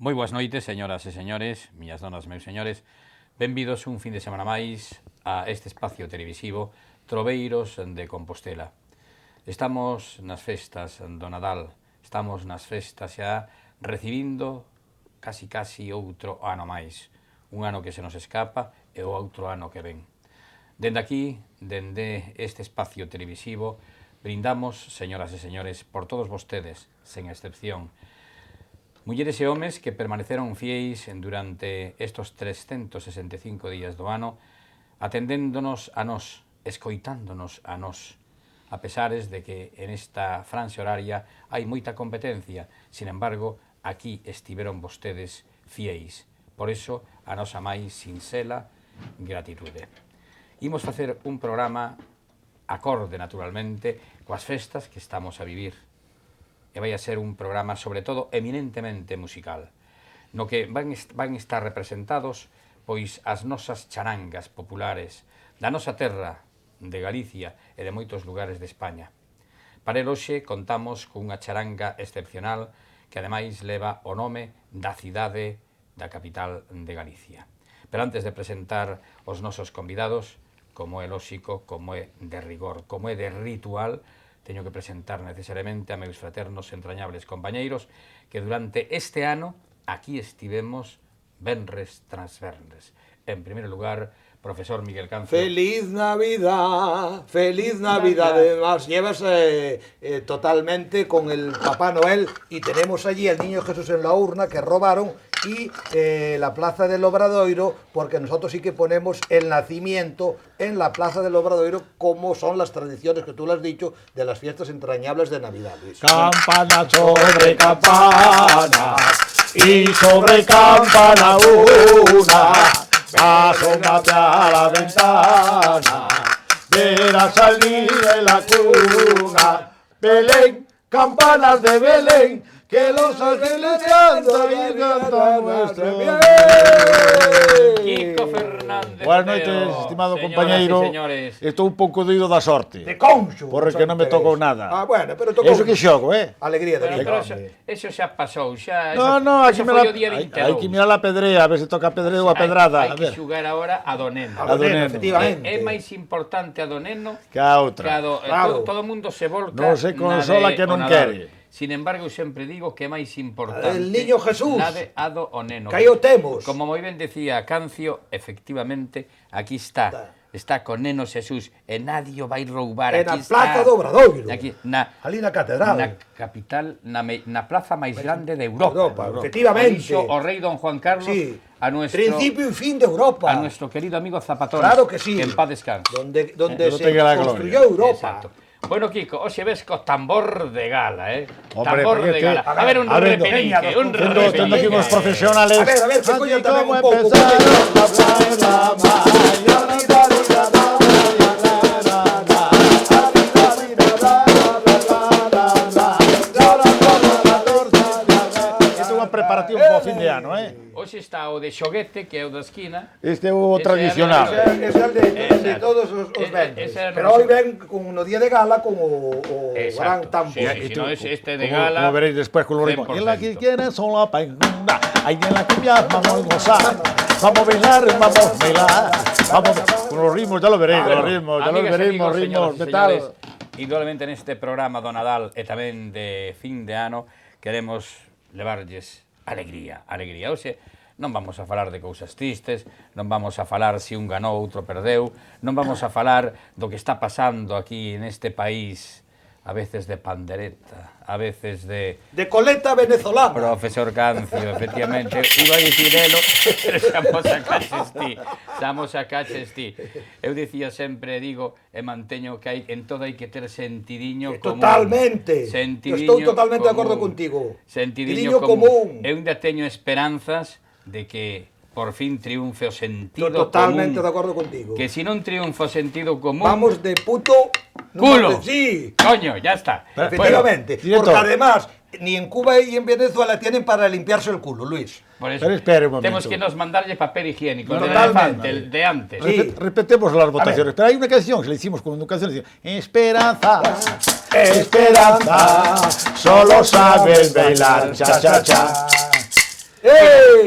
Moi boas noites, señoras e señores, miñas donas, meus señores. Benvidos un fin de semana máis a este espacio televisivo Troveiros de Compostela. Estamos nas festas do Nadal, estamos nas festas xa recibindo casi outro ano máis. Un ano que se nos escapa e o outro ano que ven. Dende aquí, dende este espacio televisivo, brindamos, señoras e señores, por todos vostedes, sen excepción, mulleres e homes que permaneceron fieis durante estos 365 días do ano, atendéndonos a nós, escoitándonos a nós, a pesares de que en esta franxa horaria hai moita competencia. Sin embargo, aquí estiveron vostedes fieis. Por iso, a nosa máis sinxela gratitude. Imos facer un programa acorde, naturalmente, coas festas que estamos a vivir. E vai a ser un programa, sobre todo, eminentemente musical, no que van estar representados pois as nosas charangas populares da nosa terra, de Galicia e de moitos lugares de España. Para el hoxe contamos cunha charanga excepcional que ademais leva o nome da cidade da capital de Galicia. Pero antes de presentar os nosos convidados, como é lóxico, como é de rigor, como é de ritual, teño que presentar necesariamente a meus fraternos e entrañables compañeiros que durante este ano aquí estivemos venres tras venres. En primeiro lugar, profesor Miguel Cancio. ¡Feliz Navidad! ¡Feliz Navidad! Además, llevas totalmente con el Papá Noel y tenemos allí al Niño Jesús en la urna que robaron y la Plaza del Obradoiro, porque nosotros sí que ponemos el nacimiento en la Plaza del Obradoiro, como son las tradiciones que tú lo has dicho de las fiestas entrañables de Navidad, Luis. Campana sobre campana y sobre campana una, asómate a la ventana, verás al niño en la cuna. Belén, campanas de Belén, que los ángeles cantan y cantan nuestro bien. Kiko Fernández. Buenas noites, estimado compañeiro. Estou un pouco doido da sorte. De conxo. Porque non me tocou nada. Ah, bueno, pero tocou. Eso que xogo, Alegría de vida. Eso xa pasou, xa. No, eso foi o día 22. hai que mirar a pedrea, a ver se toca a pedrea ou a pedrada. Hai que xugar agora a do neno. A do neno, efectivamente. É máis importante a do neno que a outra. Claro. Todo o mundo se volca. Non se consola que non quere. Sin embargo, eu sempre digo que é máis importante el Niño Jesús, a do o neno. Que aí o temos. Como moi ben decía Cancio, efectivamente, aquí está con Neno Xesús e nadie o vai roubar. En a Plaza do Obradoiro. Ali na catedral. Na capital, na plaza máis grande de Europa. Efectivamente. O rei Don Juan Carlos, sí. A nuestro principio y fin de Europa. A nuestro querido amigo Zapatón. Claro que sí. Que en paz descanse. Donde se construyó Europa. Exacto. Bueno, Kiko, hoxe ves co tambor de gala, Hombre, tambor de gala. A ver, un repenique, Tendo aquí unos profesionales. A ver, que coño tamén un pouco. Preparativo para o fin de ano, Hoxe está o de xoguete, que é o da esquina. Este é o tradicional. Ese é o de todos os vendes. Pero hoy ven no día de gala con o gran tambor. Si no es este de gala. Como veréis después con los ritmos. En la que quieren son la paingunda. Ahí en la cumbia vamos a gozar. Vamos a bailar, vamos a bailar. Vamos con los ritmos, ya lo veréis, los ritmos de tal. Indudablemente neste programa do Nadal e tamén de fin de ano queremos levarlles alegría. Hoxe non vamos a falar de cousas tristes, non vamos a falar se un ganou, outro perdeu, non vamos a falar do que está pasando aquí neste país, a veces de pandereta, a veces de coleta venezolana. Profesor Cancio, efectivamente, iba a dicir elo, pero xamos a caches ti. Eu dicía sempre, digo, e manteño que en todo hai que ter sentidiño común. Totalmente. Estou totalmente de acordo contigo. Sentidiño común. Eu ainda teño esperanzas de que por fin triunfe o sentido común. Totalmente de acordo contigo. Que si non triunfa o sentido común... Vamos de puto... ¡Culo! Sí. Coño, ya está. Efectivamente. Bueno, porque además, ni en Cuba y en Venezuela tienen para limpiarse el culo, Luis. Por eso, pero espere un momento. Tenemos que nos mandarle papel higiénico. Totalmente. El de antes. Sí. Repetemos las votaciones. Pero hay una canción que le hicimos con una canción. Esperanza, esperanza, solo sabes bailar, cha, cha, cha.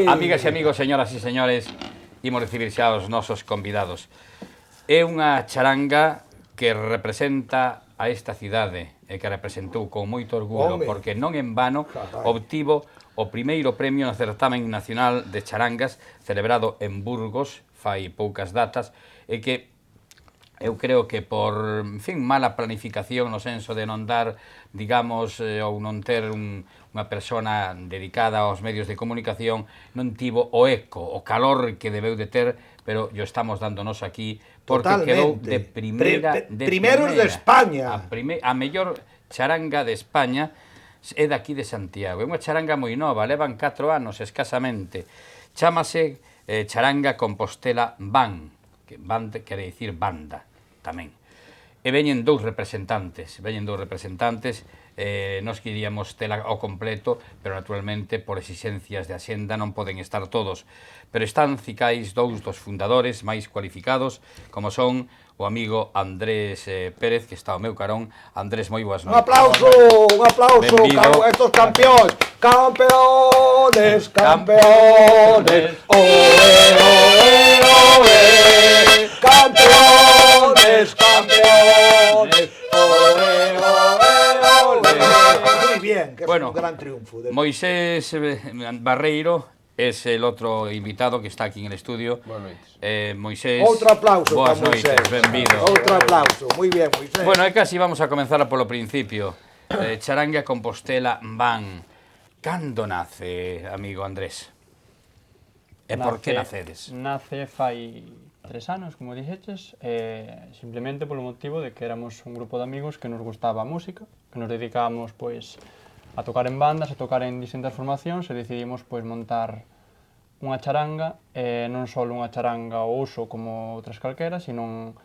Amigas e amigos, señoras e señores, imos recibir xa os nosos convidados. É unha charanga que representa a esta cidade e que representou con moito orgullo, porque non en vano obtivo o primeiro premio no certamen nacional de charangas celebrado en Burgos fai poucas datas e que eu creo que por, en fin, mala planificación no senso de non dar, digamos, ou non ter unha persona dedicada aos medios de comunicación, non tivo o eco, o calor que debeu de ter, pero yo estamos dándonos aquí porque quedou de primeira... Primeros de España. A mellor charanga de España é daqui de Santiago. É unha charanga moi nova, levan 4 anos escasamente. Chámase Charanga Compostela Van, que banda quere dicir banda tamén. E veñen dous representantes, nos queríamos tela ao completo, pero naturalmente por exigencias de axenda non poden estar todos. Pero están cicais dous dos fundadores máis cualificados, como son o amigo Andrés Pérez, que está ao meu carón. Andrés, moi boas noites. Un aplauso, estos campeóns, campeones, campeones, campeones, campeones, muy bien, que bueno, es un gran triunfo. Moisés Barreiro es el otro invitado que está aquí en el estudio. Buenas noites. Moisés, outro aplauso boas para noites, Moisés. benvido. Outro aplauso, muy bien, Moisés. Bueno, é casi vamos a comenzar polo principio. Charanga Compostela Van. Cando nace, amigo Andrés? E por que nacedes? Nace fai 3 anos, como dixeches, simplemente polo motivo de que éramos un grupo de amigos que nos gustaba a música, que nos dedicábamos pois a tocar en bandas, a tocar en distintas formacións e decidimos pois montar unha charanga, non só unha charanga ao uso como outras calqueras, sino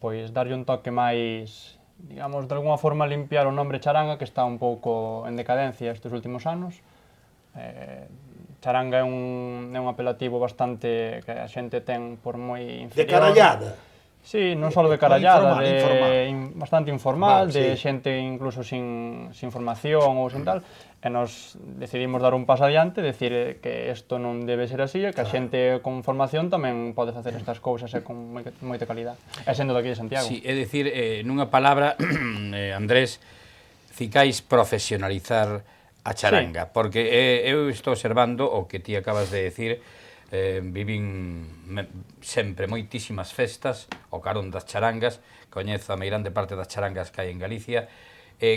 pois darlle un toque máis, digamos, de alguna forma limpiar o nombre charanga que está un pouco en decadencia estes últimos anos. Charanga é un apelativo bastante que a xente ten por moi inferior. De carallada. Sí, non só de carallada, bastante informal, sí. de xente incluso sin formación ou sin tal, e nos decidimos dar un paso adiante, decir que isto non debe ser así, e que a xente con formación tamén pode facer estas cousas e con moita calidad, e sendo daqui de Santiago. Sí, é dicir, nunha palabra, Andrés, cicáis profesionalizar a charanga, sí. Porque eu estou observando o que ti acabas de decir. Vivín sempre moitísimas festas ao carón das charangas, coñezo a meirande parte das charangas que hai en Galicia,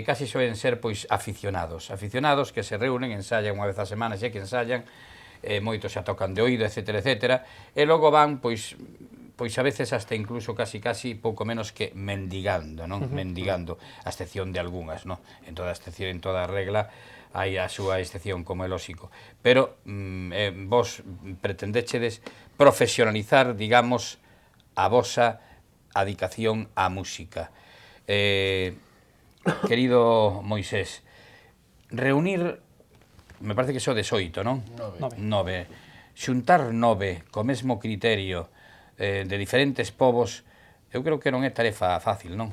casi soen ser pois aficionados que se reúnen, ensayan unha vez a semana, xe que ensayan, moitos xa tocan de oído, etcétera, etcétera, e logo van pois a veces hasta incluso casi pouco menos que mendigando, non? Mendigando, a excepción de algunhas, non? En toda excepción, en toda regla, hai a súa excepción, como é lóxico. Pero vos pretendéchedes profesionalizar, digamos, a vosa adicación á música. Querido Moisés, reunir, me parece que sodes 8, non? 9. Xuntar 9 co mesmo criterio de diferentes povos, eu creo que non é tarefa fácil, non?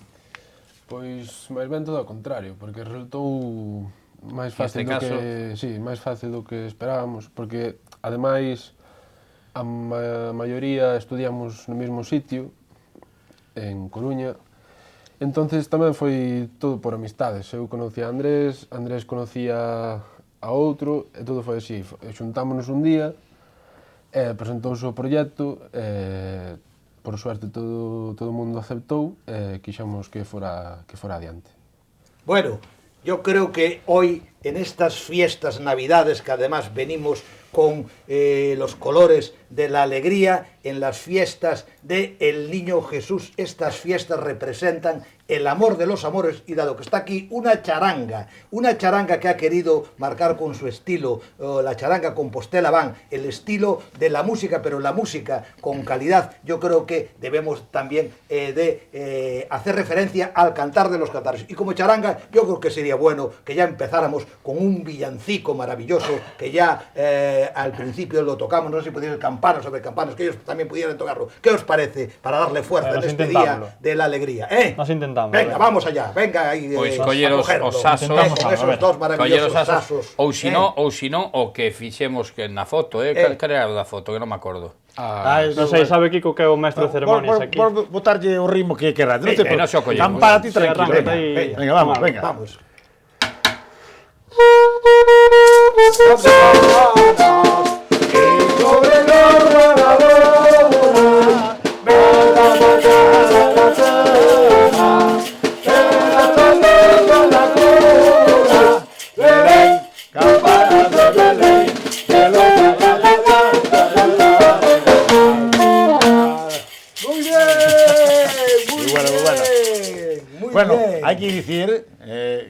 Pois, máis ben todo ao contrario, porque resultou máis fácil do que, sí, máis fácil do que esperábamos, porque ademais a maioría estudiamos no mesmo sitio, en Coruña. Entonces tamén foi todo por amistades. Eu conocía a Andrés, Andrés conocía a outro, e todo foi así. Xuntámonos un día, presentouse o proxecto, por suerte todo o mundo aceptou, e quixemos que fora adiante. Bueno, yo creo que hoy, en estas fiestas navidades, que además venimos con los colores de la alegría, en las fiestas del Niño Jesús, estas fiestas representan el amor de los amores, y dado que está aquí una charanga que ha querido marcar con su estilo, la charanga Compostela Van, el estilo de la música, pero la música con calidad. Yo creo que debemos también de hacer referencia al cantar de los cantares, y como charanga yo creo que sería bueno que ya empezáramos con un villancico maravilloso, que ya al principio lo tocamos, no sé si podéis, campanas sobre campanas, que ellos también también pudieran tocarlo. ¿Qué os parece para darle fuerza en este día de la alegría? Nos intentamos. Venga, vamos allá, venga aí. Pois colleros os asos, con esos dos maravillosos asos. Ou sino, o que fixemos que na foto, cal era o da foto, que non me acordo. Non sei, sabe Kiko que é o mestre de ceremonias aquí. Por botarlle o ritmo que querrás. Non se o collemos. Tan para ti tranquilo. Venga, vamos, venga. Vamos. Bueno, hay que decir,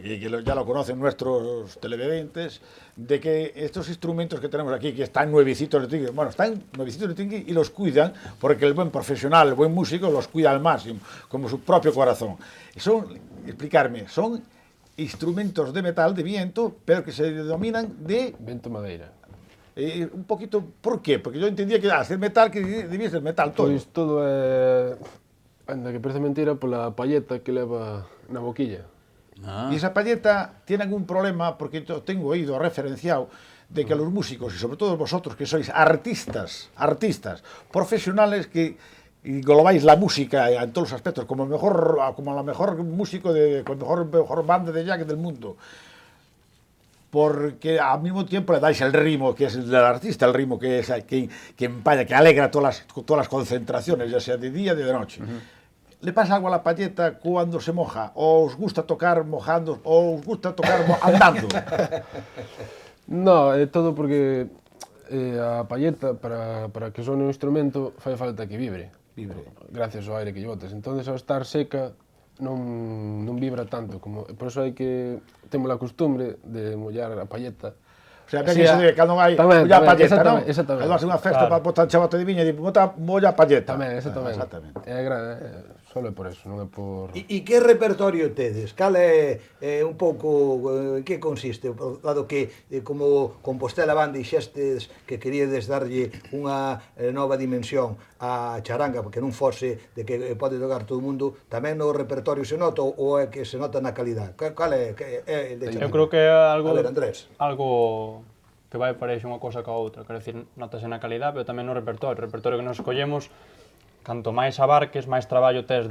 y que ya lo conocen nuestros televidentes, de que estos instrumentos que tenemos aquí, que están nuevecitos de tigre, bueno, están nuevecitos de tigre y los cuidan, porque el buen profesional, el buen músico, los cuida al máximo, como su propio corazón. Son, explicarme, son instrumentos de metal, de viento, pero que se denominan de... Vento madeira. Un poquito, ¿por qué? Porque yo entendía que hacer metal, que debía ser metal todo. Pois todo é... Anda que parece mentira pola palleta que leva na boquilla. Y esa palleta tiene algún problema, porque yo tengo oído referenciado, de que los músicos, y sobre todo vosotros que sois artistas profesionales que englobáis la música en todos los aspectos, como la mejor músico, con mejor banda de jazz del mundo, porque al mismo tiempo le dais el ritmo que es el del artista, el ritmo que es que empaña, que alegra todas las concentraciones, ya sea de día o de noche. ¿Le pasa algo a la palleta cuando se moja? ¿O os gusta tocar mojando? ¿O os gusta tocar andando? No, é todo porque a palleta, para que sone un instrumento, fai falta que vibre. Gracias ao aire que lle botas. Entón, ao estar seca, non vibra tanto. Por iso hai que... Temos a costumbre de mollar a palleta. O sea, que se de cando vai molla a palleta, non? Exactamente. Cando vas a unha festa para botar chavote de viña e molla a palleta. Tamén, exactamente. Solo é por eso, non é por... E que repertorio tedes? Cal é un pouco, en que consiste? Dado que, como Compostela Band dixestes que queríades darlle unha nova dimensión a charanga, porque non fose de que pode tocar todo o mundo, tamén no repertorio se nota ou é que se nota na calidad? Cal é de charanga? Eu creo que é algo... A ver, Andrés. Algo que vai parecer unha cosa ca outra, quero dicir, notase na calidad, pero tamén no repertorio. O repertorio que nos escollemos, canto máis abarques, máis traballo tes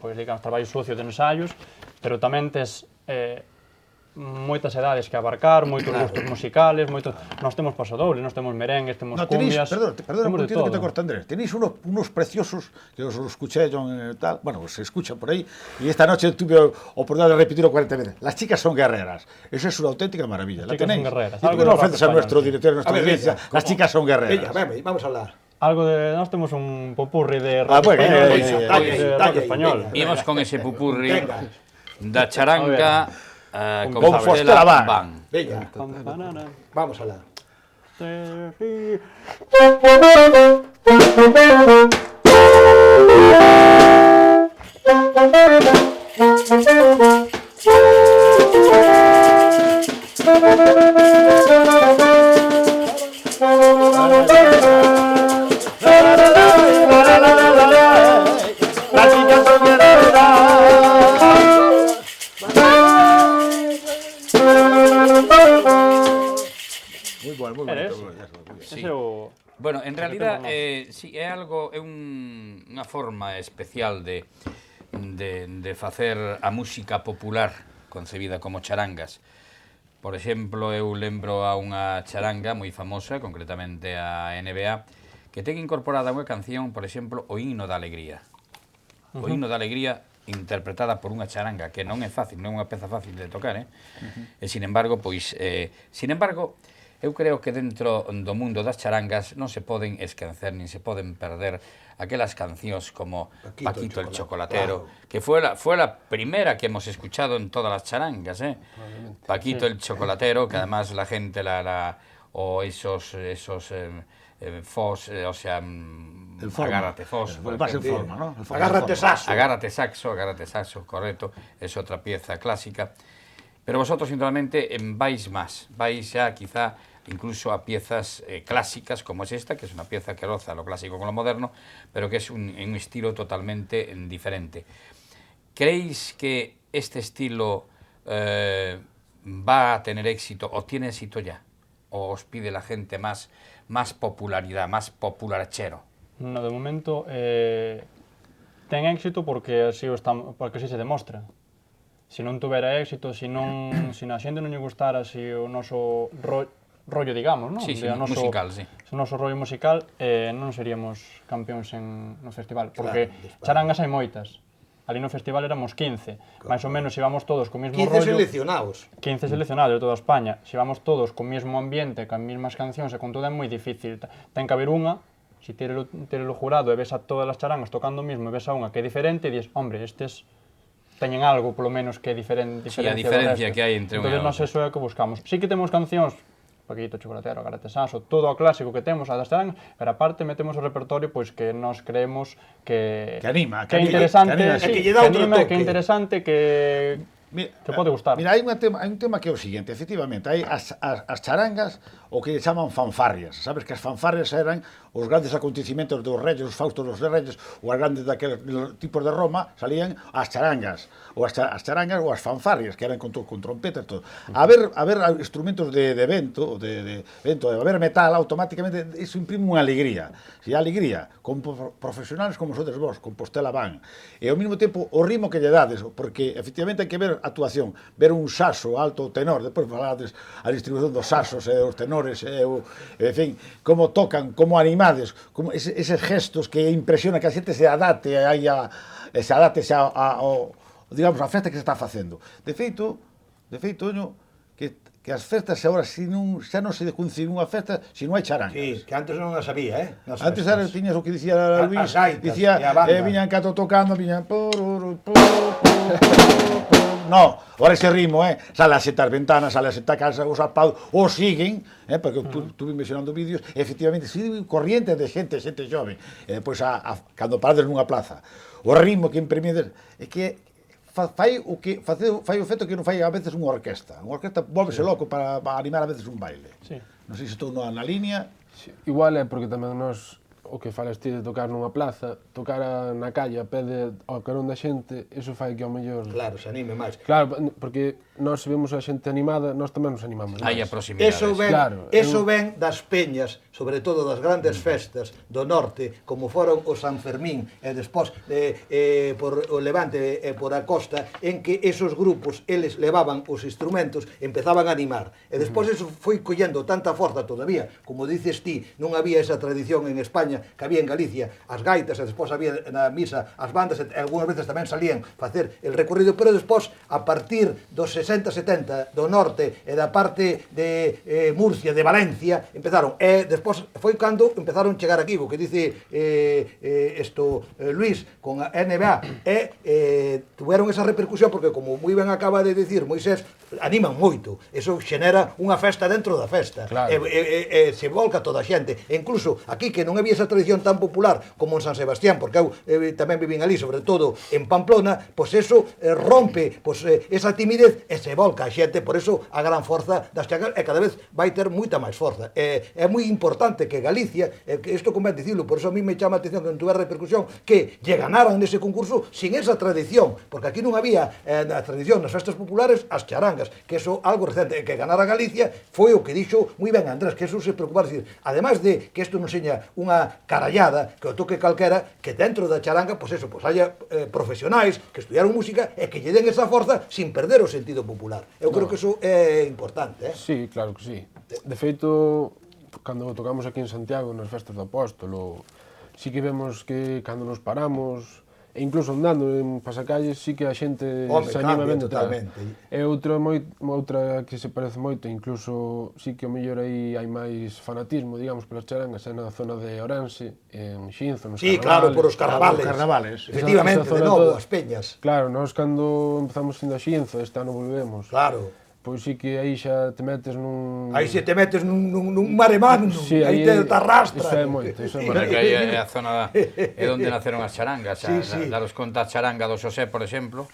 pois digamos, traballo sucio de ensaios, pero tamén tes moitas edades que abarcar, moitos gustos musicales, nós temos pasodoble, nós temos merengues, temos cumbias, perdón, un poquito que te corto, Andrés. Tenéis unos preciosos, que os escuché yo tal, bueno, se escuchan por ahí, y esta noche tuve oportunidad de repetirlo 40 veces. Las chicas son guerreras. Eso es una auténtica maravilla. Las chicas son guerreras. ¿Y por qué no ofreces a nuestro director, a nuestra audiencia? Las chicas son guerreras. Vamos a hablar. Algo de... Nós temos un popurri de rock español. Imos con ese popurri da charanga Compostela Band. Venga, vamos a hablar. Muy bonito. Sí. Bueno, en realidad, sí, é unha forma especial de facer a música popular concebida como charangas. Por exemplo, eu lembro a unha charanga moi famosa, concretamente a NBA, que ten incorporada unha canción, por exemplo, o Himno da Alegría. O Himno da Alegría interpretada por unha charanga, que non é fácil, non é unha peza fácil de tocar, e, sin embargo, eu creo que dentro do mundo das charangas non se poden esquecer, nin se poden perder aquelas cancións como Paquito el Chocolatero, que fue la primera que hemos escuchado en todas las charangas, Paquito el Chocolatero, que además la gente o esos fos, o sea, agárrate fos. Vas en forma, ¿no? Agárrate saxo. Agárrate saxo, correcto, es otra pieza clásica. Pero vosotros, indudablemente, vais ya quizá incluso a piezas clásicas como es esta, que es una pieza que roza lo clásico con lo moderno, pero que es un estilo totalmente diferente. ¿Creéis que este estilo va a tener éxito o tiene éxito ya? ¿O os pide la gente más popularidad, más popularchero? No, de momento ten éxito porque así se demostra. Se non tuvera éxito, se a xente non lle gustara o noso rollo, digamos, non? Sí, musical, sí. O noso rollo musical, non seríamos campeóns no festival, porque charangas hai moitas. Ali no festival éramos 15, máis ou menos, se íbamos todos co mesmo 15 rollo... 15 seleccionados de toda España. Se íbamos todos co mesmo ambiente, con mesmas cancións e con todo, é moi difícil. Ten que haber unha, se tires o jurado e ves a todas as charangas tocando o mismo e ves a unha que é diferente e dices, hombre, estes teñen algo, polo menos, que é diferente. Sí, a diferencia que hai entre unha e outra. Entón, nós eso é o que buscamos. Sí que temos cancións, Paquito, Chocolatero, Garate Sanso, todo o clásico que temos a das charangas, pero aparte metemos o repertorio pois que nós creemos que anima, que é interesante, que anima, que é interesante, que pode gustar. Mira, hai un tema que é o seguinte, efectivamente, hai as charangas o que chaman fanfarrias. Sabes que as fanfarrias eran os grandes acontecimentos dos reyes, os faustos dos reyes, ou as grandes daqueles tipos de Roma, salían as charangas, ou as charangas ou as fanfarrias, que eran con trompetas, todo. A ver instrumentos de vento, de haber metal, automáticamente, iso imprime unha alegría. Se há alegría, con profesionales como sodes vos, Compostela van, e ao mesmo tempo o ritmo que lle dades, porque efectivamente hai que ver a actuación, ver un saxo alto ou tenor, depois falades a distribución dos saxos e os tenores, en fin, como tocan, como animades, como eses gestos que impresiona que a xente se adapte a digamos, a festa que se está facendo. De feito, que as festas agora xa non se concibe unha festa se non hai charangas. Sí, que antes non as había, Antes tiñas o que dicía Luis, dicía, viñan cato tocando, viñan no, ahora ese ritmo, sale a setar ventanas, sale a setar casa, os apados, o siguen, porque tu mencionando vídeos, efectivamente, sigue corriente de xente jove, e depois, cando parades nunha plaza, o ritmo que imprimides, é que fai o efecto que non fai a veces unha orquesta volvese loco para animar a veces un baile. Sí. Non sei se estou na liña. Sí, igual é porque tamén nós, o que falas ti de tocar nunha plaza, tocar na calle a pé ao carón da xente, eso fai que ao mellor... Claro, se anime máis. Claro, porque nós vemos a xente animada, nós tamén nos animamos. Hai a proximidade. Eso ven das peñas, sobre todo das grandes festas do norte, como foron o San Fermín, e despois por o Levante e por a costa, en que esos grupos, eles levaban os instrumentos, empezaban a animar. E despois eso foi collendo tanta forza todavía, como dices ti, non había esa tradición en España que había en Galicia, as gaitas, e despois había na misa as bandas, e algunhas veces tamén salían facer el recorrido, pero despois, a partir dos 60-70 do norte e da parte de Murcia, de Valencia, empezaron, e despois foi cando empezaron a chegar aquí, o que dice Luis, con a NBA, e tuveron esa repercusión, porque como moi ben acaba de decir Moisés, animan moito, eso xenera unha festa dentro da festa, e se volca toda a xente, e incluso aquí que non había esa tradición tan popular como en San Sebastián, porque eu tamén vivín ali, sobre todo en Pamplona, pois eso rompe esa timidez e se volca a xente, por eso a gran forza das charangas, e cada vez vai ter moita máis forza. É moi importante que Galicia, que isto convén dicilo, por eso a mí me chama a atención que non tuve repercusión, que lle ganaran nese concurso sin esa tradición, porque aquí non había a tradición nas festas populares as charangas, que eso algo recente, que ganara Galicia foi o que dixo moi ben Andrés, que eso se preocupar, decir, ademais de que isto non seña unha carallada, que o toque calquera, que dentro da charanga, pois eso, pois haya profesionais que estudiaron música e que lle den esa forza sin perder o sentido popular. Eu creo que eso é importante, Sí, claro que sí. De feito, cando tocamos aquí en Santiago nas festas do Apóstolo, sí que vemos que cando nos paramos, e incluso andando en pasacalles, sí que a xente se anima ben totalmente. E outra que se parece moito, incluso sí que o mellor aí hai máis fanatismo, digamos, polas charangas, é na zona de Orense, en Xinzo, nos carnavales. Sí, claro, por os carnavales. Efectivamente, de novo, as peñas. Claro, nós cando empezamos indo a Xinzo, este ano volvemos. Claro. Pois sí que aí xa te metes nun... Aí se te metes nun maremán, sí, aí te arrastra. Iso é moito, Porque aí é a zona é onde naceron as charangas, sí. daros conta a charanga do Xosé, por exemplo,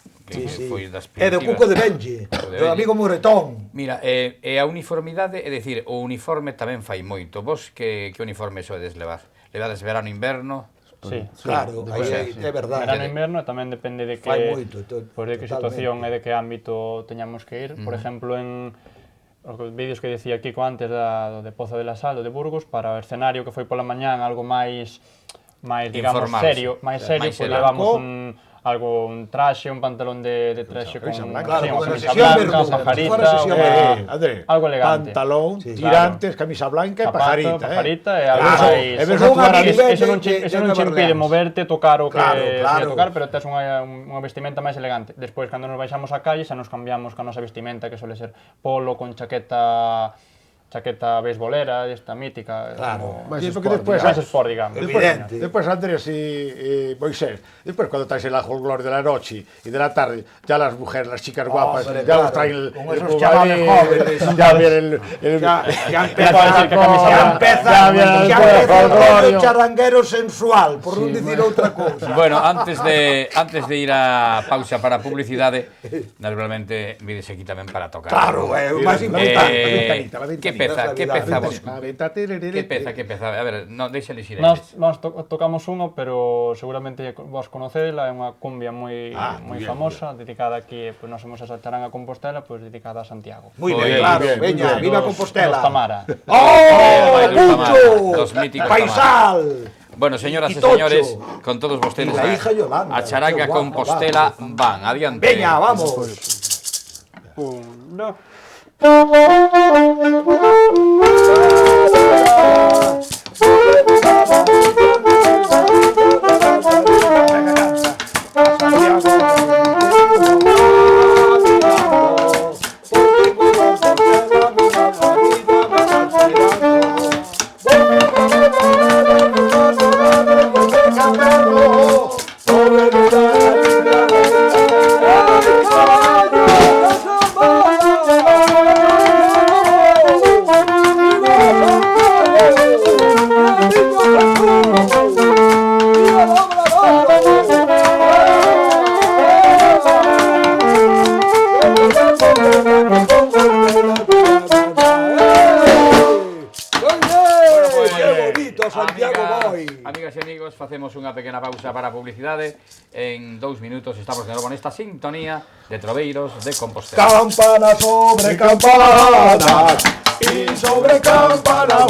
foi das É do Cuco de Benlle, do amigo Moretón. Mira, e a uniformidade, é dicir, o uniforme tamén fai moito. Vos que uniforme soedes levar? Levades verano, inverno? Sí, Claro, aí é verdade. verano e inverno tamén depende de que Fai moito, por de que situación e de que ámbito teñamos que ir. Por exemplo, en os vídeos que decía Kiko antes do de Pozo de la Sal, do de Burgos, para o escenario que foi pola mañán algo máis digamos Informal, serio, sí. máis serio, Máis pois serio. levamos un traxe, un pantalón de traxe con Claro, sí, como unha na camisa sesión blanca, vermella, pajarita, como na sesión André, algo elegante. pantalón, tirantes, camisa blanca e Zapato, pajarita, pajarita e Claro, algo máis. e ves a tocar a Eso non che impide moverte, tocar o que Claro. tocar, pero tes unha vestimenta máis elegante. Despois, cando nos baixamos á calle, xa nos cambiamos ca nosa vestimenta, que suele ser polo con chaqueta beisbolera, esta mítica. Claro. máis sport, digamos. Evidente. Después Andrés y Moisés, después cuando traes el ajo de la noche y de la tarde, ya las mujeres, las chicas guapas, hombre, ya los claro, traen el con esos bubalín, chavales jóvenes. ya viene Ya viene el charanguero sensual, por non dicir outra cousa. Bueno, antes de ir a pausa para publicidade, naturalmente vides aquí tamén para tocar. Claro, é o máis importante. Que peza vos? ¿Qué Que peza? A ver, non, deixale ir. Nós tocamos unha, pero seguramente vos conocedela, é unha cumbia moi famosa, dedicada aquí, pois nós somos esa charanga Compostela, pois dedicada a Santiago. Moi ben, claro, veña, viva Compostela. Dos Tamara. ¡Oh, Pucho! Dos míticos Paisal! Bueno, señoras Y e Tocho. señores, con todos vostedes Y la hija Yolanda, a charanga qué guapa, Compostela van, adiante. Veña, vamos. No. Amigas e amigos, facemos unha pequena pausa para a publicidade. En 2 minutos estamos de novo nesta sintonía de Troveiros de Compostela. Campana sobre campana y sobre campana